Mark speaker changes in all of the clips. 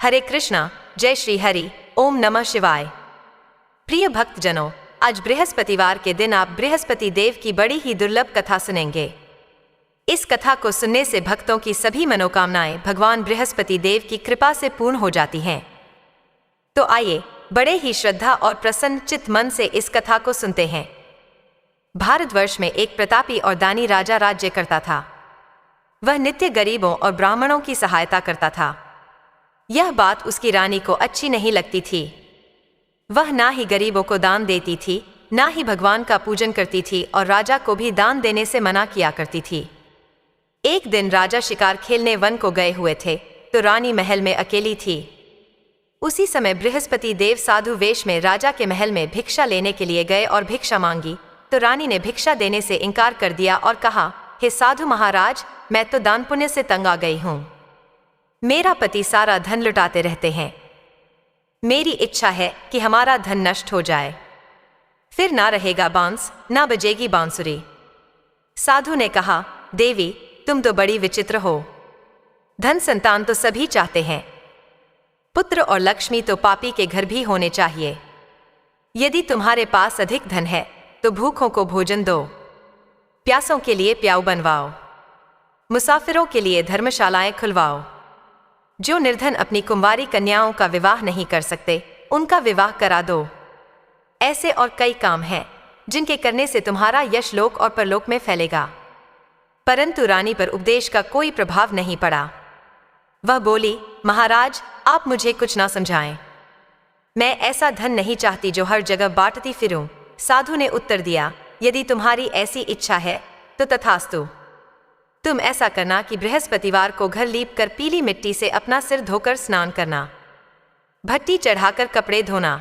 Speaker 1: हरे कृष्णा, जय श्री हरि, ओम नमः शिवाय। प्रिय भक्तजनों, आज बृहस्पतिवार के दिन आप बृहस्पति देव की बड़ी ही दुर्लभ कथा सुनेंगे। इस कथा को सुनने से भक्तों की सभी मनोकामनाएं भगवान बृहस्पति देव की कृपा से पूर्ण हो जाती हैं। तो आइए बड़े ही श्रद्धा और प्रसन्न चित्त मन से इस कथा को सुनते हैं। भारतवर्ष में एक प्रतापी और दानी राजा राज्य करता था। वह नित्य गरीबों और ब्राह्मणों की सहायता करता था। यह बात उसकी रानी को अच्छी नहीं लगती थी। वह ना ही गरीबों को दान देती थी, ना ही भगवान का पूजन करती थी और राजा को भी दान देने से मना किया करती थी। एक दिन राजा शिकार खेलने वन को गए हुए थे तो रानी महल में अकेली थी। उसी समय बृहस्पति देव साधु वेश में राजा के महल में भिक्षा लेने के लिए गए और भिक्षा मांगी तो रानी ने भिक्षा देने से इनकार कर दिया और कहा, हे साधु महाराज, मैं तो दान पुण्य से तंग आ गई हूं। मेरा पति सारा धन लुटाते रहते हैं। मेरी इच्छा है कि हमारा धन नष्ट हो जाए, फिर ना रहेगा बांस, ना बजेगी बांसुरी। साधु ने कहा, देवी, तुम तो बड़ी विचित्र हो। धन संतान तो सभी चाहते हैं, पुत्र और लक्ष्मी तो पापी के घर भी होने चाहिए। यदि तुम्हारे पास अधिक धन है तो भूखों को भोजन दो, प्यासों के लिए प्याऊ बनवाओ, मुसाफिरों के लिए धर्मशालाएं खुलवाओ। जो निर्धन अपनी कुंवारी कन्याओं का विवाह नहीं कर सकते, उनका विवाह करा दो। ऐसे और कई काम हैं जिनके करने से तुम्हारा यश लोक और परलोक में फैलेगा। परंतु रानी पर उपदेश का कोई प्रभाव नहीं पड़ा। वह बोली, महाराज, आप मुझे कुछ ना समझाएं। मैं ऐसा धन नहीं चाहती जो हर जगह बांटती फिरूं। साधु ने उत्तर दिया, यदि तुम्हारी ऐसी इच्छा है तो तथास्तु। तुम ऐसा करना कि बृहस्पतिवार को घर लीप कर पीली मिट्टी से अपना सिर धोकर स्नान करना, भट्टी चढ़ाकर कपड़े धोना।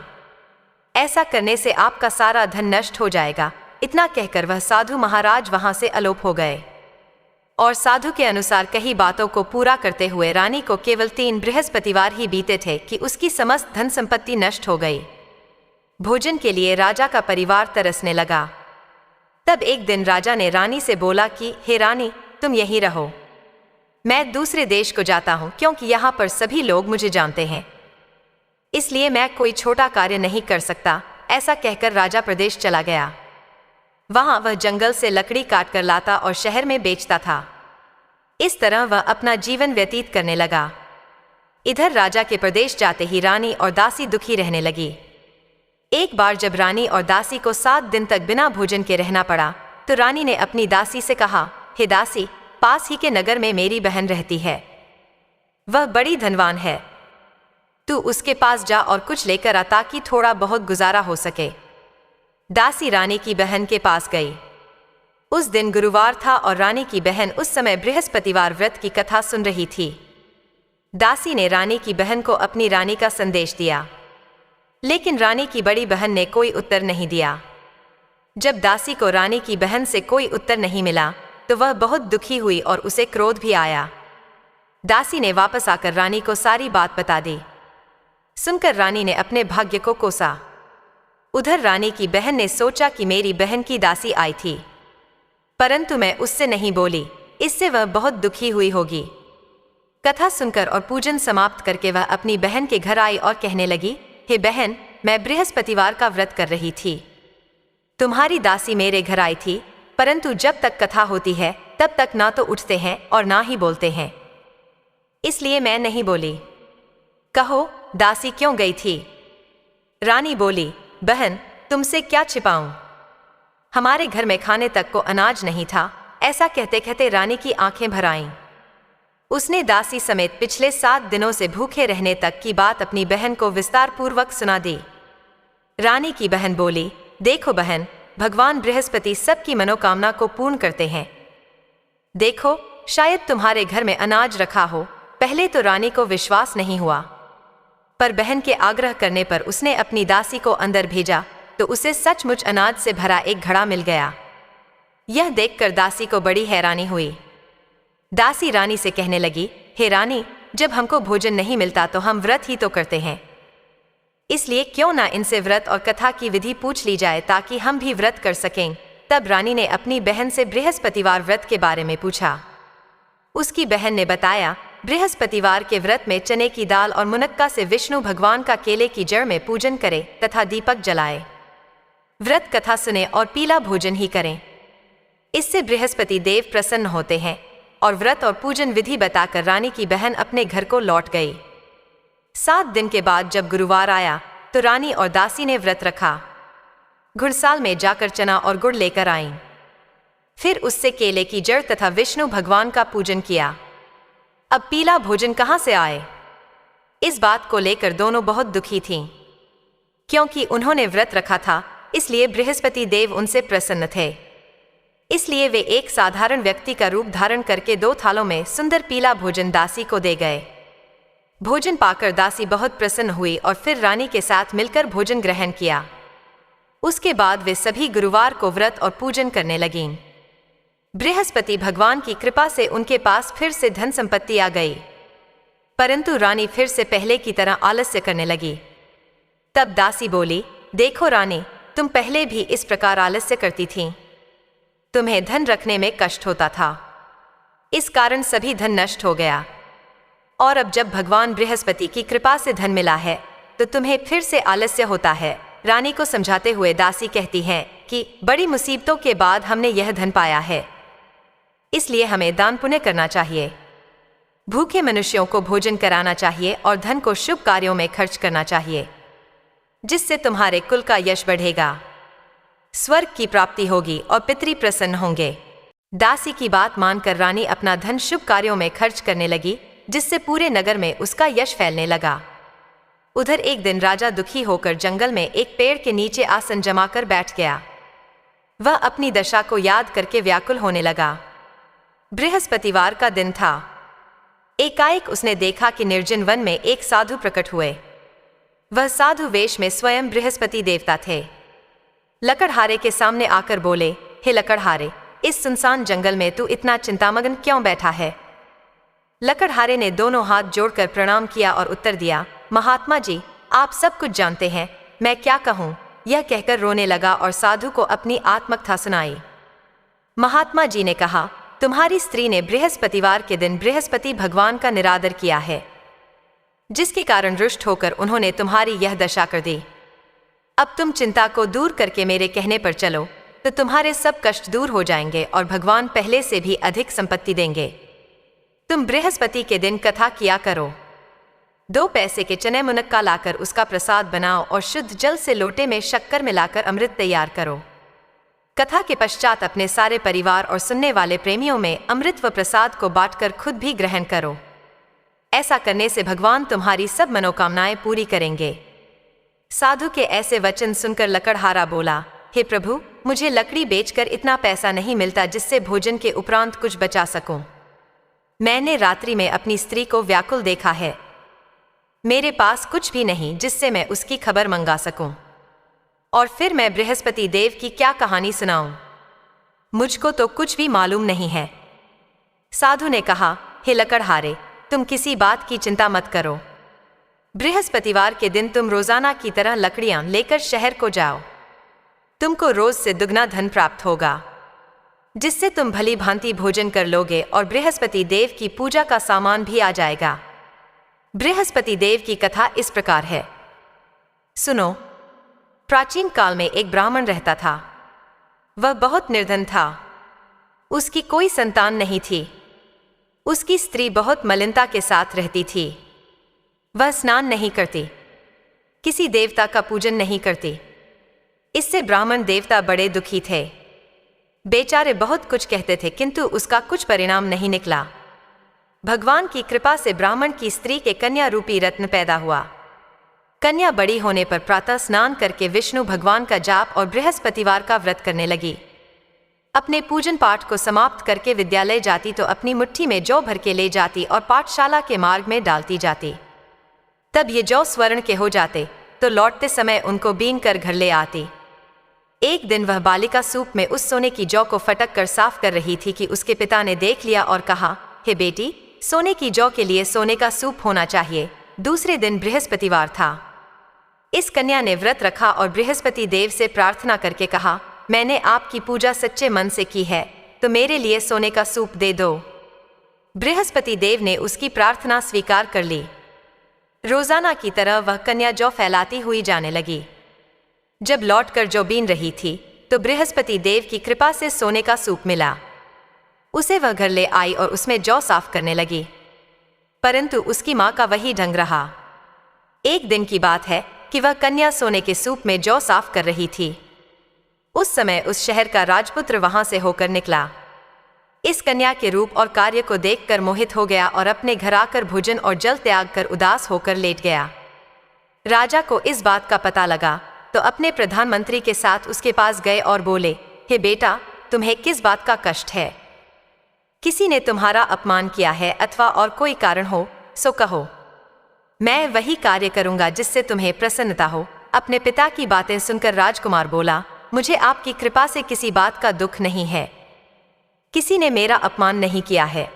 Speaker 1: ऐसा करने से आपका सारा धन नष्ट हो जाएगा। इतना कहकर वह साधु महाराज वहां से अलोप हो गए। और साधु के अनुसार कई बातों को पूरा करते हुए रानी को केवल 3 बृहस्पतिवार ही बीते थे कि उसकी समस्त धन संपत्ति नष्ट हो गई। भोजन के लिए राजा का परिवार तरसने लगा। तब एक दिन राजा ने रानी से बोला कि हे रानी, तुम यहीं रहो, मैं दूसरे देश को जाता हूं, क्योंकि यहां पर सभी लोग मुझे जानते हैं, इसलिए मैं कोई छोटा कार्य नहीं कर सकता। ऐसा कहकर राजा प्रदेश चला गया। वहां वह जंगल से लकड़ी काट कर लाता और शहर में बेचता था। इस तरह वह अपना जीवन व्यतीत करने लगा। इधर राजा के प्रदेश जाते ही रानी और दासी दुखी रहने लगी। एक बार जब रानी और दासी को 7 दिन तक बिना भोजन के रहना पड़ा तो रानी ने अपनी दासी से कहा, हे दासी, पास ही के नगर में मेरी बहन रहती है, वह बड़ी धनवान है। तू उसके पास जा और कुछ लेकर आ ताकि थोड़ा बहुत गुजारा हो सके। दासी रानी की बहन के पास गई। उस दिन गुरुवार था और रानी की बहन उस समय बृहस्पतिवार व्रत की कथा सुन रही थी। दासी ने रानी की बहन को अपनी रानी का संदेश दिया, लेकिन रानी की बड़ी बहन ने कोई उत्तर नहीं दिया। जब दासी को रानी की बहन से कोई उत्तर नहीं मिला तो वह बहुत दुखी हुई और उसे क्रोध भी आया। दासी ने वापस आकर रानी को सारी बात बता दी। सुनकर रानी ने अपने भाग्य को कोसा। उधर रानी की बहन ने सोचा कि मेरी बहन की दासी आई थी, परंतु मैं उससे नहीं बोली, इससे वह बहुत दुखी हुई होगी। कथा सुनकर और पूजन समाप्त करके वह अपनी बहन के घर आई और कहने लगी, हे बहन, मैं बृहस्पतिवार का व्रत कर रही थी। तुम्हारी दासी मेरे घर आई थी, परंतु जब तक कथा होती है तब तक ना तो उठते हैं और ना ही बोलते हैं, इसलिए मैं नहीं बोली। कहो, दासी क्यों गई थी? रानी बोली, बहन, तुमसे क्या छिपाऊं? हमारे घर में खाने तक को अनाज नहीं था। ऐसा कहते कहते रानी की आंखें भर आईं। उसने दासी समेत पिछले 7 दिनों से भूखे रहने तक की बात अपनी बहन को विस्तार पूर्वक सुना दी। रानी की बहन बोली, देखो बहन, भगवान बृहस्पति सबकी मनोकामना को पूर्ण करते हैं। देखो, शायद तुम्हारे घर में अनाज रखा हो। पहले तो रानी को विश्वास नहीं हुआ, पर बहन के आग्रह करने पर उसने अपनी दासी को अंदर भेजा तो उसे सचमुच अनाज से भरा एक घड़ा मिल गया। यह देखकर दासी को बड़ी हैरानी हुई। दासी रानी से कहने लगी, हे रानी, जब हमको भोजन नहीं मिलता तो हम व्रत ही तो करते हैं, इसलिए क्यों ना इनसे व्रत और कथा की विधि पूछ ली जाए ताकि हम भी व्रत कर सकें। तब रानी ने अपनी बहन से बृहस्पतिवार व्रत के बारे में पूछा। उसकी बहन ने बताया, बृहस्पतिवार के व्रत में चने की दाल और मुनक्का से विष्णु भगवान का केले की जड़ में पूजन करें तथा दीपक जलाएं। व्रत कथा सुने और पीला भोजन ही करें। इससे बृहस्पति देव प्रसन्न होते हैं। और व्रत और पूजन विधि बताकर रानी की बहन अपने घर को लौट गई। 7 दिन के बाद जब गुरुवार आया तो रानी और दासी ने व्रत रखा। घुड़साल में जाकर चना और गुड़ लेकर आईं। फिर उससे केले की जड़ तथा विष्णु भगवान का पूजन किया। अब पीला भोजन कहां से आए? इस बात को लेकर दोनों बहुत दुखी थीं। क्योंकि उन्होंने व्रत रखा था, इसलिए बृहस्पति देव उनसे प्रसन्न थे। इसलिए वे एक साधारण व्यक्ति का रूप धारण करके 2 थालों में सुंदर पीला भोजन दासी को दे गए। भोजन पाकर दासी बहुत प्रसन्न हुई और फिर रानी के साथ मिलकर भोजन ग्रहण किया। उसके बाद वे सभी गुरुवार को व्रत और पूजन करने लगीं। बृहस्पति भगवान की कृपा से उनके पास फिर से धन संपत्ति आ गई। परंतु रानी फिर से पहले की तरह आलस्य करने लगी। तब दासी बोली, देखो रानी, तुम पहले भी इस प्रकार आलस्य करती थीं। तुम्हें धन रखने में कष्ट होता था, इस कारण सभी धन नष्ट हो गया। और अब जब भगवान बृहस्पति की कृपा से धन मिला है तो तुम्हें फिर से आलस्य होता है। रानी को समझाते हुए दासी कहती है कि बड़ी मुसीबतों के बाद हमने यह धन पाया है, इसलिए हमें दान पुण्य करना चाहिए। भूखे मनुष्यों को भोजन कराना चाहिए और धन को शुभ कार्यों में खर्च करना चाहिए, जिससे तुम्हारे कुल का यश बढ़ेगा, स्वर्ग की प्राप्ति होगी और पितृ प्रसन्न होंगे। दासी की बात मानकर रानी अपना धन शुभ कार्यों में खर्च करने लगी, जिससे पूरे नगर में उसका यश फैलने लगा। उधर एक दिन राजा दुखी होकर जंगल में एक पेड़ के नीचे आसन जमाकर बैठ गया। वह अपनी दशा को याद करके व्याकुल होने लगा। बृहस्पतिवार का दिन था। एकाएक उसने देखा कि निर्जन वन में एक साधु प्रकट हुए। वह साधु वेश में स्वयं बृहस्पति देवता थे। लकड़हारे के सामने आकर बोले, हे लकड़हारे, इस सुनसान जंगल में तू इतना चिंतामग्न क्यों बैठा है? लकड़हारे ने दोनों हाथ जोड़कर प्रणाम किया और उत्तर दिया, महात्मा जी, आप सब कुछ जानते हैं, मैं क्या कहूँ? यह कहकर रोने लगा और साधु को अपनी आत्मकथा सुनाई। महात्मा जी ने कहा, तुम्हारी स्त्री ने बृहस्पतिवार के दिन बृहस्पति भगवान का निरादर किया है, जिसके कारण रुष्ट होकर उन्होंने तुम्हारी यह दशा कर दी। अब तुम चिंता को दूर करके मेरे कहने पर चलो तो तुम्हारे सब कष्ट दूर हो जाएंगे और भगवान पहले से भी अधिक संपत्ति देंगे। तुम बृहस्पति के दिन कथा किया करो। 2 पैसे के चने मुनक्का लाकर उसका प्रसाद बनाओ और शुद्ध जल से लोटे में शक्कर मिलाकर अमृत तैयार करो। कथा के पश्चात अपने सारे परिवार और सुनने वाले प्रेमियों में अमृत व प्रसाद को बांटकर खुद भी ग्रहण करो। ऐसा करने से भगवान तुम्हारी सब मनोकामनाएं पूरी करेंगे। साधु के ऐसे वचन सुनकर लकड़हारा बोला, हे प्रभु, मुझे लकड़ी बेचकर इतना पैसा नहीं मिलता जिससे भोजन के उपरांत कुछ बचा सकूं। मैंने रात्रि में अपनी स्त्री को व्याकुल देखा है। मेरे पास कुछ भी नहीं जिससे मैं उसकी खबर मंगा सकूं। और फिर मैं बृहस्पति देव की क्या कहानी सुनाऊं? मुझको तो कुछ भी मालूम नहीं है। साधु ने कहा, हे लकड़हारे, तुम किसी बात की चिंता मत करो। बृहस्पतिवार के दिन तुम रोजाना की तरह लकड़ियां लेकर शहर को जाओ। तुमको रोज से दुगना धन प्राप्त होगा, जिससे तुम भली भांति भोजन कर लोगे और बृहस्पति देव की पूजा का सामान भी आ जाएगा। बृहस्पति देव की कथा इस प्रकार है, सुनो। प्राचीन काल में एक ब्राह्मण रहता था। वह बहुत निर्धन था। उसकी कोई संतान नहीं थी। उसकी स्त्री बहुत मलिनता के साथ रहती थी। वह स्नान नहीं करती, किसी देवता का पूजन नहीं करती। इससे ब्राह्मण देवता बड़े दुखी थे। बेचारे बहुत कुछ कहते थे, किंतु उसका कुछ परिणाम नहीं निकला। भगवान की कृपा से ब्राह्मण की स्त्री के कन्या रूपी रत्न पैदा हुआ। कन्या बड़ी होने पर प्रातः स्नान करके विष्णु भगवान का जाप और बृहस्पतिवार का व्रत करने लगी। अपने पूजन पाठ को समाप्त करके विद्यालय जाती तो अपनी मुट्ठी में जौ भर के ले जाती और पाठशाला के मार्ग में डालती जाती। तब ये जौ स्वर्ण के हो जाते तो लौटते समय उनको बीन कर घर ले आती। एक दिन वह बालिका सूप में उस सोने की जौ को फटक कर साफ कर रही थी कि उसके पिता ने देख लिया और कहा, हे बेटी, सोने की जौ के लिए सोने का सूप होना चाहिए। दूसरे दिन बृहस्पतिवार था। इस कन्या ने व्रत रखा और बृहस्पति देव से प्रार्थना करके कहा, मैंने आपकी पूजा सच्चे मन से की है तो मेरे लिए सोने का सूप दे दो। बृहस्पति देव ने उसकी प्रार्थना स्वीकार कर ली। रोजाना की तरह वह कन्या जौ फैलाती हुई जाने लगी। जब लौटकर जौ बीन रही थी तो बृहस्पति देव की कृपा से सोने का सूप मिला। उसे वह घर ले आई और उसमें जौ साफ करने लगी, परंतु उसकी मां का वही ढंग रहा। एक दिन की बात है कि वह कन्या सोने के सूप में जौ साफ कर रही थी। उस समय उस शहर का राजपुत्र वहां से होकर निकला। इस कन्या के रूप और कार्य को देखकर मोहित हो गया और अपने घर आकर भोजन और जल त्याग कर उदास होकर लेट गया। राजा को इस बात का पता लगा तो अपने प्रधानमंत्री के साथ उसके पास गए और बोले, हे बेटा, तुम्हें किस बात का कष्ट है? किसी ने तुम्हारा अपमान किया है अथवा और कोई कारण हो सो कहो। मैं वही कार्य करूंगा जिससे तुम्हें प्रसन्नता हो। अपने पिता की बातें सुनकर राजकुमार बोला, मुझे आपकी कृपा से किसी बात का दुख नहीं है। किसी ने मेरा अपमान नहीं किया है,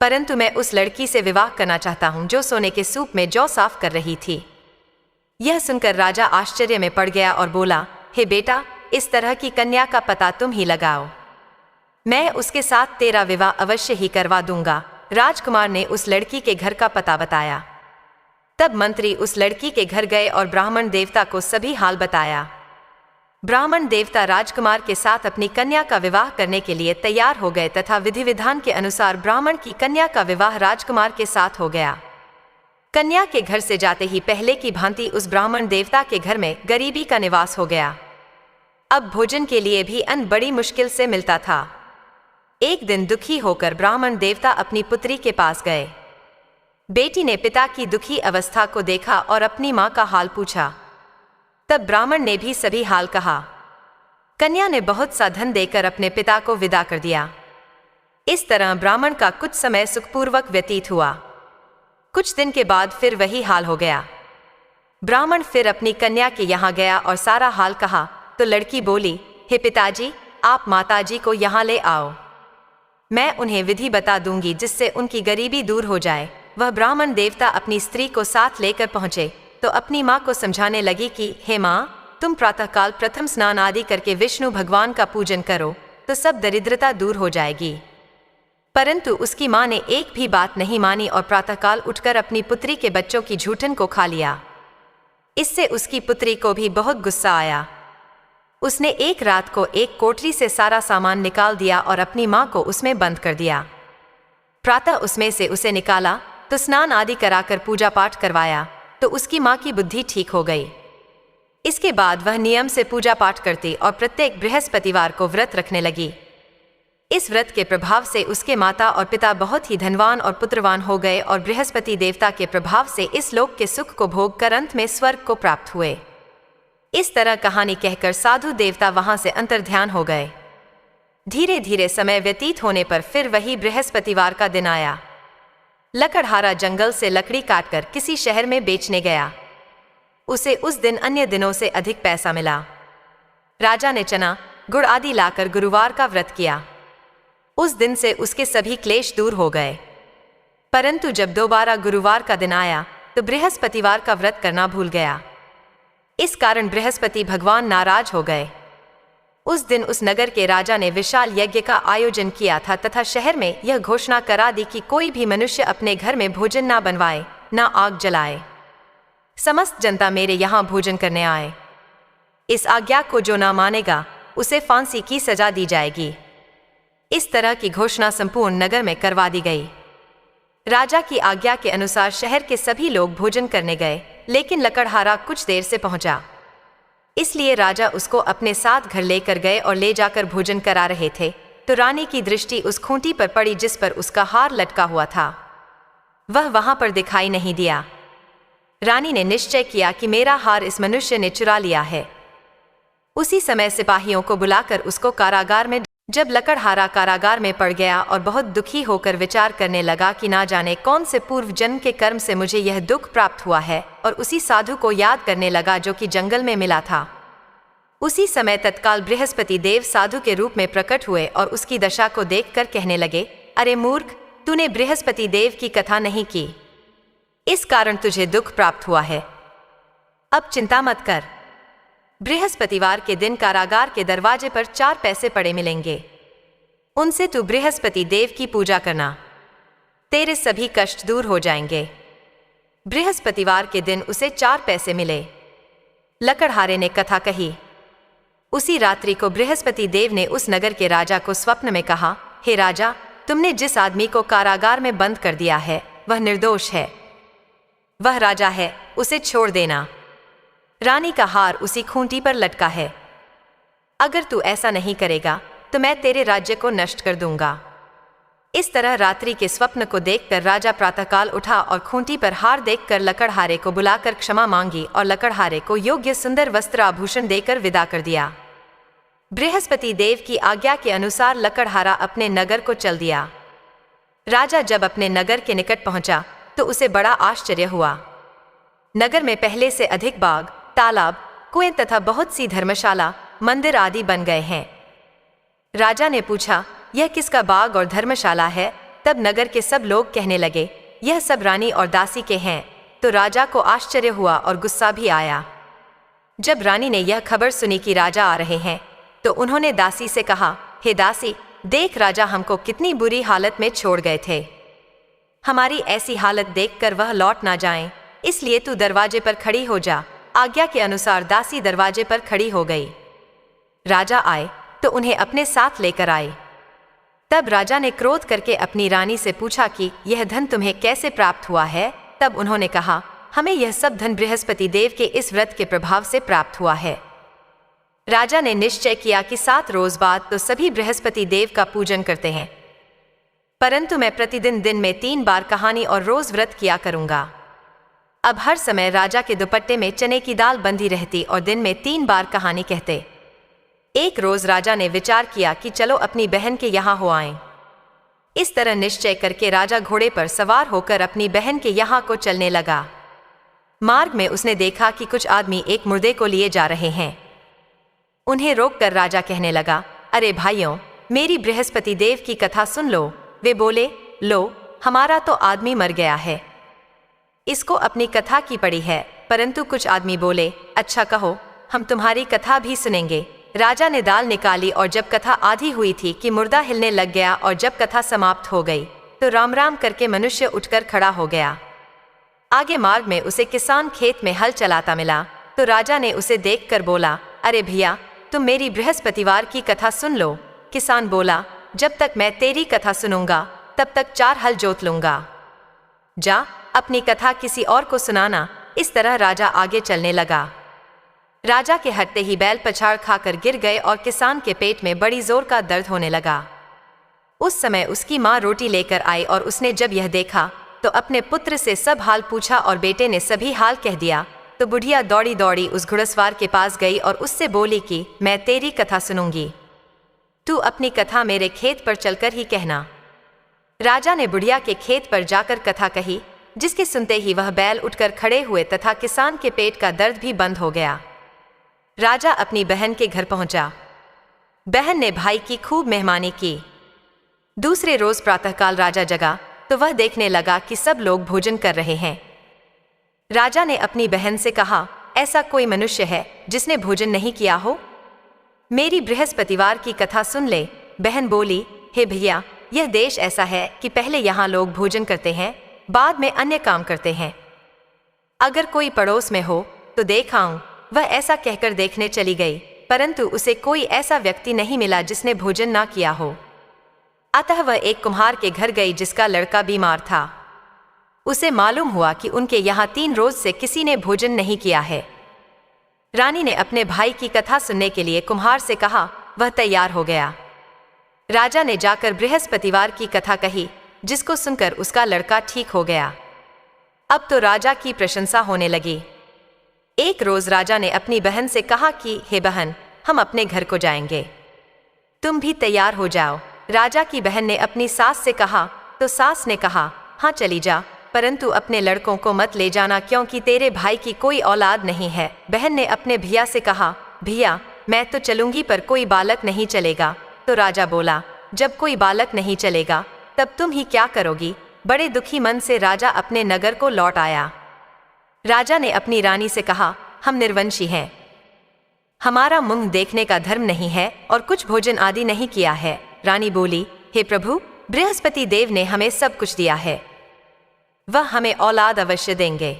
Speaker 1: परंतु मैं उस लड़की से विवाह करना चाहता हूं जो सोने के सूप में जौ साफ कर रही थी। यह सुनकर राजा आश्चर्य में पड़ गया और बोला, हे बेटा, इस तरह की कन्या का पता तुम ही लगाओ। मैं उसके साथ तेरा विवाह अवश्य ही करवा दूंगा। राजकुमार ने उस लड़की के घर का पता बताया। तब मंत्री उस लड़की के घर गए और ब्राह्मण देवता को सभी हाल बताया। ब्राह्मण देवता राजकुमार के साथ अपनी कन्या का विवाह करने के लिए तैयार हो गए तथा विधि विधान के अनुसार ब्राह्मण की कन्या का विवाह राजकुमार के साथ हो गया। कन्या के घर से जाते ही पहले की भांति उस ब्राह्मण देवता के घर में गरीबी का निवास हो गया। अब भोजन के लिए भी अन्न बड़ी मुश्किल से मिलता था। एक दिन दुखी होकर ब्राह्मण देवता अपनी पुत्री के पास गए। बेटी ने पिता की दुखी अवस्था को देखा और अपनी मां का हाल पूछा। तब ब्राह्मण ने भी सभी हाल कहा। कन्या ने बहुत सा धन देकर अपने पिता को विदा कर दिया। इस तरह ब्राह्मण का कुछ समय सुखपूर्वक व्यतीत हुआ। कुछ दिन के बाद फिर वही हाल हो गया। ब्राह्मण फिर अपनी कन्या के यहाँ गया और सारा हाल कहा तो लड़की बोली, हे पिताजी, आप माताजी को यहाँ ले आओ। मैं उन्हें विधि बता दूंगी जिससे उनकी गरीबी दूर हो जाए। वह ब्राह्मण देवता अपनी स्त्री को साथ लेकर पहुंचे तो अपनी मां को समझाने लगी कि हे मां, तुम प्रातःकाल प्रथम स्नान आदि करके विष्णु भगवान का पूजन करो तो सब दरिद्रता दूर हो जाएगी। परंतु उसकी मां ने एक भी बात नहीं मानी और प्रातःकाल उठकर अपनी पुत्री के बच्चों की झूठन को खा लिया। इससे उसकी पुत्री को भी बहुत गुस्सा आया। उसने एक रात को एक कोठरी से सारा सामान निकाल दिया और अपनी मां को उसमें बंद कर दिया। प्रातः उसमें से उसे निकाला तो स्नान आदि कराकर पूजा पाठ करवाया तो उसकी मां की बुद्धि ठीक हो गई। इसके बाद वह नियम से पूजा पाठ करती और प्रत्येक बृहस्पतिवार को व्रत रखने लगी। इस व्रत के प्रभाव से उसके माता और पिता बहुत ही धनवान और पुत्रवान हो गए और बृहस्पति देवता के प्रभाव से इस लोक के सुख को भोग कर अंत में स्वर्ग को प्राप्त हुए। इस तरह कहानी कहकर साधु देवता वहां से अंतर्ध्यान हो गए। धीरे धीरे समय व्यतीत होने पर फिर वही बृहस्पतिवार का दिन आया। लकड़हारा जंगल से लकड़ी काटकर किसी शहर में बेचने गया। उसे उस दिन अन्य दिनों से अधिक पैसा मिला। राजा ने चना गुड़ आदि लाकर गुरुवार का व्रत किया। उस दिन से उसके सभी क्लेश दूर हो गए। परंतु जब दोबारा गुरुवार का दिन आया तो बृहस्पतिवार का व्रत करना भूल गया। इस कारण बृहस्पति भगवान नाराज हो गए। उस दिन उस नगर के राजा ने विशाल यज्ञ का आयोजन किया था तथा शहर में यह घोषणा करा दी कि कोई भी मनुष्य अपने घर में भोजन ना बनवाए, ना आग जलाए। समस्त जनता मेरे यहाँ भोजन करने आए। इस आज्ञा को जो ना मानेगा उसे फांसी की सजा दी जाएगी। इस तरह की घोषणा संपूर्ण नगर में करवा दी गई। राजा की आज्ञा के अनुसार शहर के सभी लोग भोजन करने गए, लेकिन लकड़हारा कुछ देर से पहुंचा। इसलिए राजा उसको अपने साथ घर लेकर गए और ले जाकर भोजन करा रहे थे तो रानी की दृष्टि उस खूंटी पर पड़ी जिस पर उसका हार लटका हुआ था। वह वहां पर दिखाई नहीं दिया। रानी ने निश्चय किया कि मेरा हार इस मनुष्य ने चुरा लिया है। उसी समय सिपाहियों को बुलाकर उसको कारागार में। जब लकड़हारा कारागार में पड़ गया और बहुत दुखी होकर विचार करने लगा कि ना जाने कौन से पूर्व जन्म के कर्म से मुझे यह दुख प्राप्त हुआ है, और उसी साधु को याद करने लगा जो कि जंगल में मिला था। उसी समय तत्काल बृहस्पति देव साधु के रूप में प्रकट हुए और उसकी दशा को देखकर कहने लगे, अरे मूर्ख, तूने बृहस्पति देव की कथा नहीं की, इस कारण तुझे दुख प्राप्त हुआ है। अब चिंता मत कर। बृहस्पतिवार के दिन कारागार के दरवाजे पर 4 पैसे पड़े मिलेंगे। उनसे तू बृहस्पति देव की पूजा करना। तेरे सभी कष्ट दूर हो जाएंगे। बृहस्पतिवार के दिन उसे 4 पैसे मिले। लकड़हारे ने कथा कही। उसी रात्रि को बृहस्पति देव ने उस नगर के राजा को स्वप्न में कहा, हे राजा, तुमने जिस आदमी को कारागार में बंद कर दिया है वह निर्दोष है। वह राजा है, उसे छोड़ देना। रानी का हार उसी खूंटी पर लटका है। अगर तू ऐसा नहीं करेगा तो मैं तेरे राज्य को नष्ट कर दूंगा। इस तरह रात्रि के स्वप्न को देखकर राजा प्रातःकाल उठा और खूंटी पर हार देखकर लकड़हारे को बुलाकर क्षमा मांगी और लकड़हारे को योग्य सुंदर वस्त्र आभूषण देकर विदा कर दिया। बृहस्पति देव की आज्ञा के अनुसार लकड़हारा अपने नगर को चल दिया। राजा जब अपने नगर के निकट पहुंचा तो उसे बड़ा आश्चर्य हुआ। नगर में पहले से अधिक बाग, तालाब, कुएं तथा बहुत सी धर्मशाला, मंदिर आदि बन गए हैं। राजा ने पूछा, यह किसका बाग और धर्मशाला है? तब नगर के सब लोग कहने लगे, यह सब रानी और दासी के हैं। तो राजा को आश्चर्य हुआ और गुस्सा भी आया। जब रानी ने यह खबर सुनी कि राजा आ रहे हैं तो उन्होंने दासी से कहा, हे दासी, देख राजा हमको कितनी बुरी हालत में छोड़ गए थे। हमारी ऐसी हालत देखकर वह लौट ना जाएं, इसलिए तू दरवाजे पर खड़ी हो जा। आज्ञा के अनुसार दासी दरवाजे पर खड़ी हो गई। राजा आए तो उन्हें अपने साथ लेकर आए। तब राजा ने क्रोध करके अपनी रानी से पूछा कि यह धन तुम्हें कैसे प्राप्त हुआ है? तब उन्होंने कहा, हमें यह सब धन बृहस्पति देव के इस व्रत के प्रभाव से प्राप्त हुआ है। राजा ने निश्चय किया कि 7 रोज बाद तो सभी बृहस्पति देव का पूजन करते हैं, परंतु मैं प्रतिदिन दिन में 3 बार कहानी और रोज व्रत किया करूंगा। अब हर समय राजा के दुपट्टे में चने की दाल बंधी रहती और दिन में 3 बार कहानी कहते। एक रोज राजा ने विचार किया कि चलो अपनी बहन के यहाँ हो आएं। इस तरह निश्चय करके राजा घोड़े पर सवार होकर अपनी बहन के यहाँ को चलने लगा। मार्ग में उसने देखा कि कुछ आदमी एक मुर्दे को लिए जा रहे हैं। उन्हें रोककर राजा कहने लगा, अरे भाइयों, मेरी बृहस्पति देव की कथा सुन लो। वे बोले, लो, हमारा तो आदमी मर गया है, इसको अपनी कथा की पड़ी है। परंतु कुछ आदमी बोले, अच्छा कहो, हम तुम्हारी कथा भी सुनेंगे। राजा ने दाल निकाली और जब कथा आधी हुई थी कि मुर्दा हिलने लग गया और जब कथा समाप्त हो गई तो राम राम करके मनुष्य उठकर खड़ा हो गया। आगे मार्ग में उसे किसान खेत में हल चलाता मिला तो राजा ने उसे देखकर बोला, अरे भैया, तुम मेरी बृहस्पतिवार की कथा सुन लो। किसान बोला, जब तक मैं तेरी कथा सुनूंगा तब तक 4 हल जोत लूंगा। जा, अपनी कथा किसी और को सुनाना। इस तरह राजा आगे चलने लगा। राजा के हटते ही बैल पछाड़ खाकर गिर गए और किसान के पेट में बड़ी जोर का दर्द होने लगा। उस समय उसकी माँ रोटी लेकर आई और उसने जब यह देखा तो अपने पुत्र से सब हाल पूछा और बेटे ने सभी हाल कह दिया। तो बुढ़िया दौड़ी दौड़ी उस घुड़सवार के पास गई और उससे बोली कि मैं तेरी कथा सुनूंगी, तू अपनी कथा मेरे खेत पर चलकर ही कहना। राजा ने बुढ़िया के खेत पर जाकर कथा कही, जिसके सुनते ही वह बैल उठकर खड़े हुए तथा किसान के पेट का दर्द भी बंद हो गया। राजा अपनी बहन के घर पहुंचा। बहन ने भाई की खूब मेहमानी की। दूसरे रोज प्रातःकाल राजा जगा तो वह देखने लगा कि सब लोग भोजन कर रहे हैं। राजा ने अपनी बहन से कहा, ऐसा कोई मनुष्य है जिसने भोजन नहीं किया हो? मेरी बृहस्पतिवार की कथा सुन ले। बहन बोली, हे भैया, यह देश ऐसा है कि पहले यहाँ लोग भोजन करते हैं, बाद में अन्य काम करते हैं। अगर कोई पड़ोस में हो तो देख आऊं। वह ऐसा कहकर देखने चली गई, परंतु उसे कोई ऐसा व्यक्ति नहीं मिला जिसने भोजन ना किया हो। अतः वह एक कुम्हार के घर गई जिसका लड़का बीमार था। उसे मालूम हुआ कि उनके यहाँ 3 रोज से किसी ने भोजन नहीं किया है। रानी ने अपने भाई की कथा सुनने के लिए कुम्हार से कहा। वह तैयार हो गया। राजा ने जाकर बृहस्पतिवार की कथा कही, जिसको सुनकर उसका लड़का ठीक हो गया। अब तो राजा की प्रशंसा होने लगी। एक रोज राजा ने अपनी बहन से कहा कि हे बहन, हम अपने घर को जाएंगे, तुम भी तैयार हो जाओ। राजा की बहन ने अपनी सास से कहा तो सास ने कहा, हाँ चली जा, परंतु अपने लड़कों को मत ले जाना क्योंकि तेरे भाई की कोई औलाद नहीं है। बहन ने अपने भैया से कहा, भैया मैं तो चलूंगी पर कोई बालक नहीं चलेगा। तो राजा बोला, जब कोई बालक नहीं चलेगा तब तुम ही क्या करोगी? बड़े दुखी मन से राजा अपने नगर को लौट आया। राजा ने अपनी रानी से कहा, हम निर्वंशी हैं, हमारा मुंह देखने का धर्म नहीं है और कुछ भोजन आदि नहीं किया है। रानी बोली, हे प्रभु, बृहस्पति देव ने हमें सब कुछ दिया है, वह हमें औलाद अवश्य देंगे।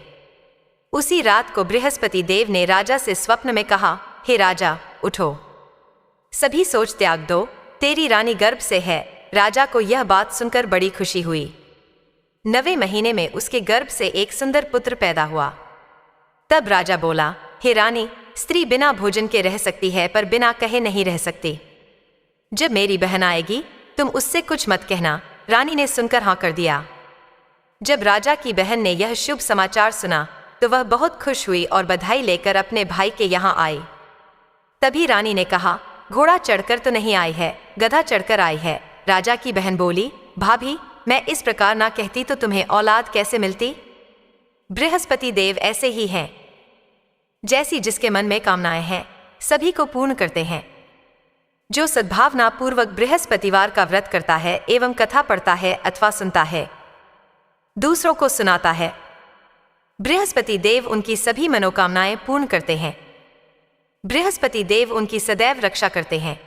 Speaker 1: उसी रात को बृहस्पति देव ने राजा से स्वप्न में कहा, हे राजा, उठो, सभी सोच त्याग दो, तेरी रानी गर्भ से है। राजा को यह बात सुनकर बड़ी खुशी हुई। 9वें महीने में उसके गर्भ से एक सुंदर पुत्र पैदा हुआ। तब राजा बोला, हे रानी, स्त्री बिना भोजन के रह सकती है पर बिना कहे नहीं रह सकती। जब मेरी बहन आएगी तुम उससे कुछ मत कहना। रानी ने सुनकर हाँ कर दिया। जब राजा की बहन ने यह शुभ समाचार सुना तो वह बहुत खुश हुई और बधाई लेकर अपने भाई के यहाँ आई। तभी रानी ने कहा, घोड़ा चढ़कर तो नहीं आई है, गधा चढ़कर आई है। राजा की बहन बोली, भाभी, मैं इस प्रकार ना कहती तो तुम्हें औलाद कैसे मिलती? बृहस्पति देव ऐसे ही हैं, जैसी जिसके मन में कामनाएं हैं सभी को पूर्ण करते हैं। जो सद्भावना पूर्वक बृहस्पतिवार का व्रत करता है एवं कथा पढ़ता है अथवा सुनता है, दूसरों को सुनाता है, बृहस्पति देव उनकी सभी मनोकामनाएं पूर्ण करते हैं। बृहस्पति देव उनकी सदैव रक्षा करते हैं।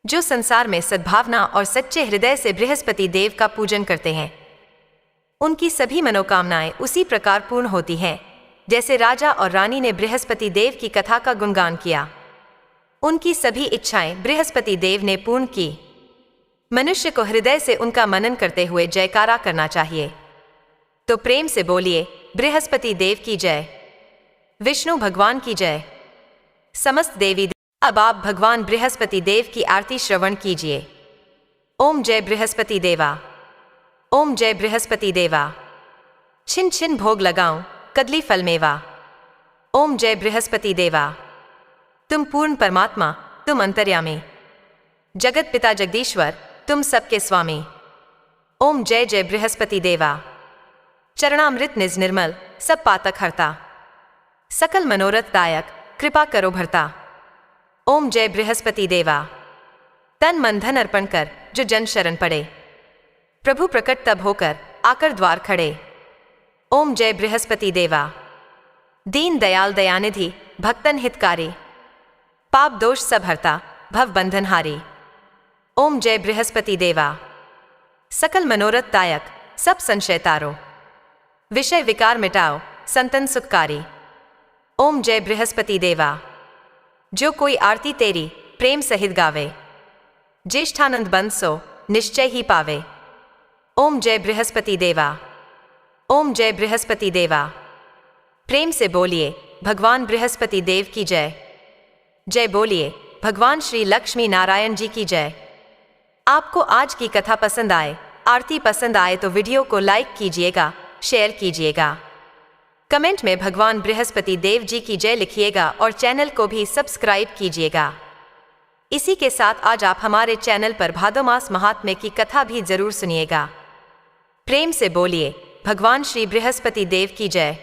Speaker 1: जो संसार में सद्भावना और सच्चे हृदय से बृहस्पति देव का पूजन करते हैं, उनकी सभी मनोकामनाएं उसी प्रकार पूर्ण होती हैं जैसे राजा और रानी ने बृहस्पति देव की कथा का गुणगान किया। उनकी सभी इच्छाएं बृहस्पति देव ने पूर्ण की। मनुष्य को हृदय से उनका मनन करते हुए जयकारा करना चाहिए। तो प्रेम से बोलिए, बृहस्पति देव की जय, विष्णु भगवान की जय, समस्त देवी। अब आप भगवान बृहस्पति देव की आरती श्रवण कीजिए। ओम जय बृहस्पति देवा, ओम जय बृहस्पति देवा। छिन छिन भोग लगाऊं कदली फल मेवा। ओम जय बृहस्पति देवा। तुम पूर्ण परमात्मा, तुम अंतर्यामी, जगत पिता जगदीश्वर, तुम सबके स्वामी। ओम जय जय बृहस्पति देवा। चरणामृत निज निर्मल, सब पातक हरता, सकल मनोरथ दायक, कृपा करो भरता। ओम जय बृहस्पति देवा। तन मन धन अर्पण कर जो जन शरण पड़े, प्रभु प्रकट तब होकर आकर द्वार खड़े। ओम जय बृहस्पति देवा। दीन दयाल दयानिधि, भक्तन हितकारी, पाप दोष सब हरता, भव बंधनहारी। ओम जय बृहस्पति देवा। सकल मनोरथ दायक, सब संशय तारो, विषय विकार मिटाओ, संतन सुखकारी। ओम जय बृहस्पति देवा। जो कोई आरती तेरी प्रेम सहित गावे, ज्येष्ठानंद बंद सो निश्चय ही पावे। ओम जय बृहस्पति देवा। ओम जय बृहस्पति देवा। प्रेम से बोलिए, भगवान बृहस्पति देव की जय। जय बोलिए, भगवान श्री लक्ष्मी नारायण जी की जय। आपको आज की कथा पसंद आए, आरती पसंद आए तो वीडियो को लाइक कीजिएगा, शेयर कीजिएगा, कमेंट में भगवान बृहस्पति देव जी की जय लिखिएगा और चैनल को भी सब्सक्राइब कीजिएगा। इसी के साथ आज आप हमारे चैनल पर भादो मास महात्म्य की कथा भी जरूर सुनिएगा। प्रेम से बोलिए, भगवान श्री बृहस्पति देव की जय।